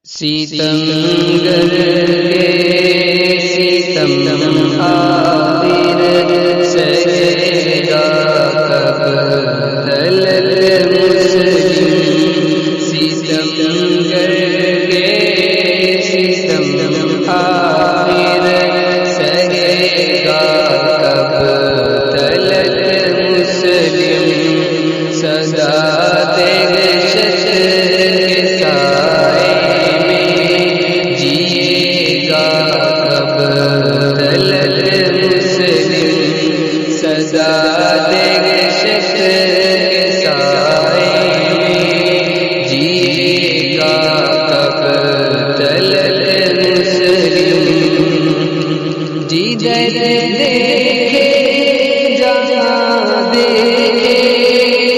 ستمگر کے ستم آخر سجے گا کب تلک مسلم، ستمگر کے ستم آخر سجے گا کب تلک مسلم، صدا دے گشت کے سائے صدا دے شک کے سائے میں جیے گا کب تلک مسلم، جدھر دیکھے جہاں دیکھے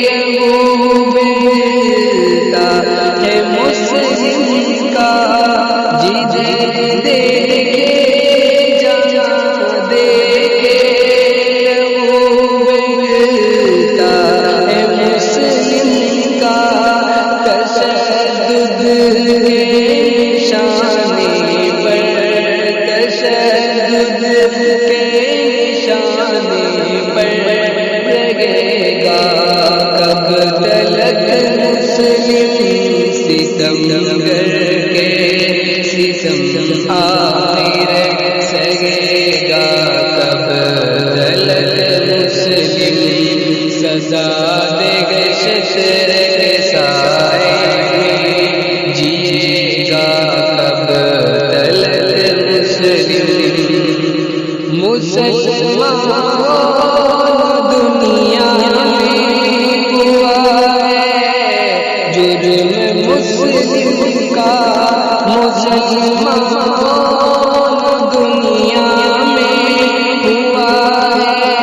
محبوب ملتا ہے مسلم کا، جدھر دیکھے جہاں دیکھے کب تلک مسلم، ستمگر کے ستم آخر سجے گا کب تلک مسلم، صدا دے گشت کے سائے میں جیے گا کب تلک مسلم، مسلمان دنیا جرم مسلم کا، مسلمان دنیا میں ہوا ہے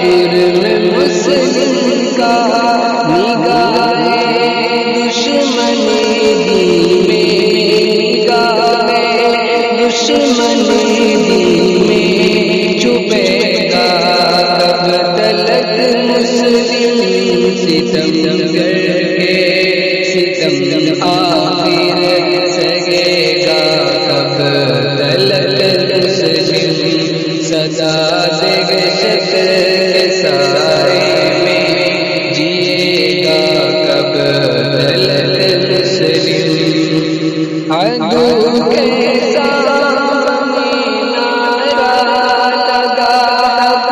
جرم مسلم کا، نگاہ دشمن دل میں، نگاہ دشمن دل میں چھپے گا کب تلک مسلم، ستمگر ستم آخر سجے گا کب تلک مسلم، صدا دے گشت کے سائے میں جیے گا کب تلک مسلم، عدو کے سامنے نعرہ لگا حق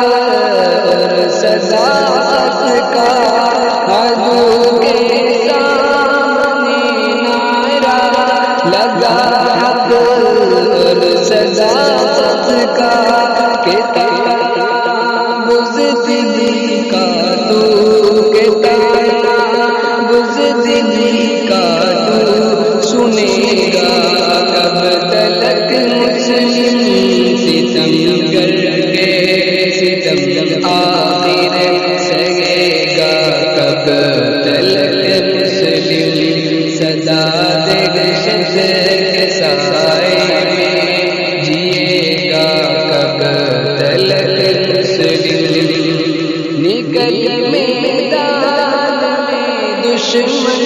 صداقت کا، عدو کے لگا حق اور صداقت کا، کہتا بزدلی کا تو، کہتا بزدلی کا تو سنے گا کب تلک مسلم، ستمگر کے ستم آخر سجے گا کب تلک مسلم، صدا دے گشت کے سائے میں جیے گا کب تلک مسلم، نکل میدان میں دشمن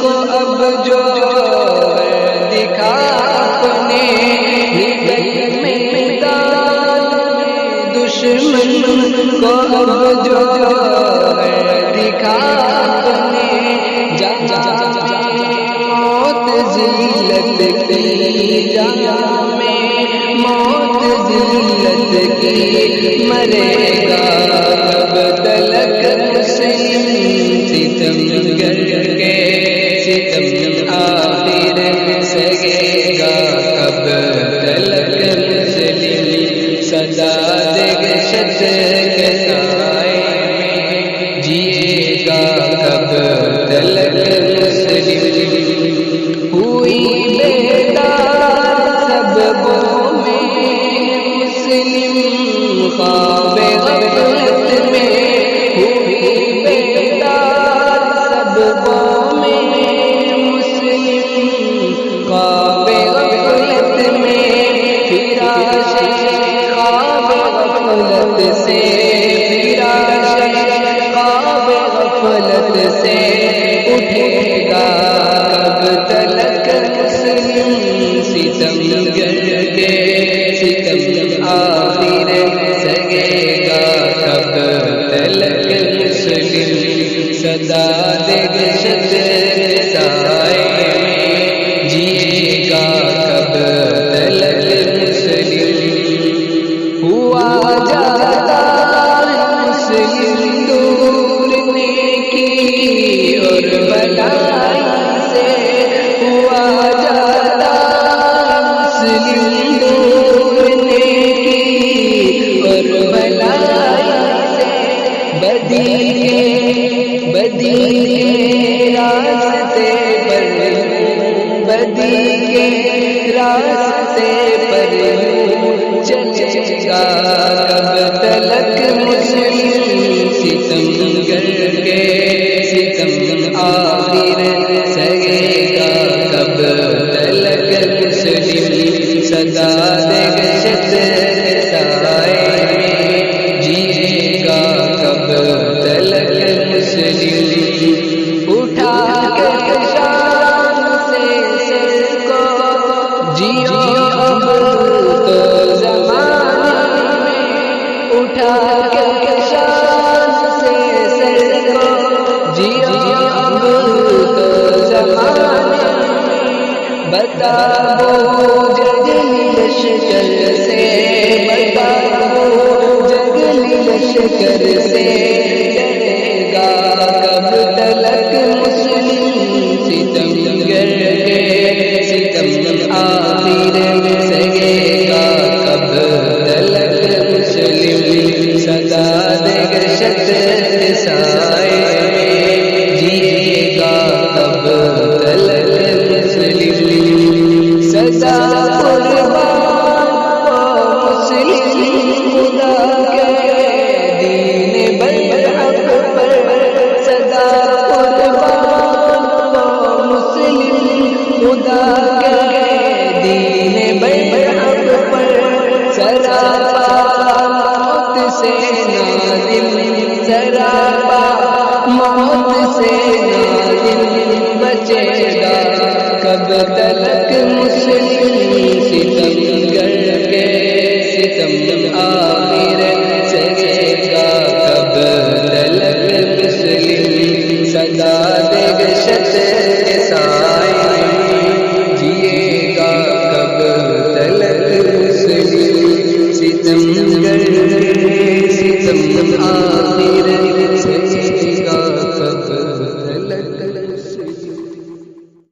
کو اب جو دکھا اپنے، نکل میدان میں دشمن کو اب جو دکھا اپنے، ذلت کی جہاں میں موت ذلت کی مرے گا کب تلک مسلم، ستمگر کے ستم آخر سجے گا کب تلک مسلم، صدا دے گشت کے سائے میں جیے گا کب تلک مسلم، ہوئی بیدار سببوں میں مسلم خواب غفلت میں، ہوئی بیدار سببوں میں مسلم خواب غفلت میں، فراش خواب غفلت سے، فراش خواب غفلت سے اٹھے گا کب تلک مسلم، ہوا جاتا مسلم ڈھونڈنے کی اور بھلائی سے بدی کے راستے پر بدی کے راستے پر چلے گا کب تلک مسلم ستم گر کے ستم آخر سہے گا کب تلک مسلم سدا دہشت سائے میں جیے گا کب تلک مسلم اٹھا کے شان سے سر کو جیو اب تو زمانے میں اٹھا کے شان سے سر کو جیو اب تو زمانے میں بتا وہ جگلی لشکر سے بتا وہ جگلی لشکر سے ڈرے گا کب تلک مسلم ستم گر کے ستم آخر سہے گا کب تلک مسلم سدا دہشت سائے میں جیے گا کب تلک مسلم سدا قربان مسلم خدا کے دین برحق پر سدا قربان مسلم خدا کے دین برحق پر سراپا موت سے نادم سراپا موت سے نادم بچے گا کب تلک مسلم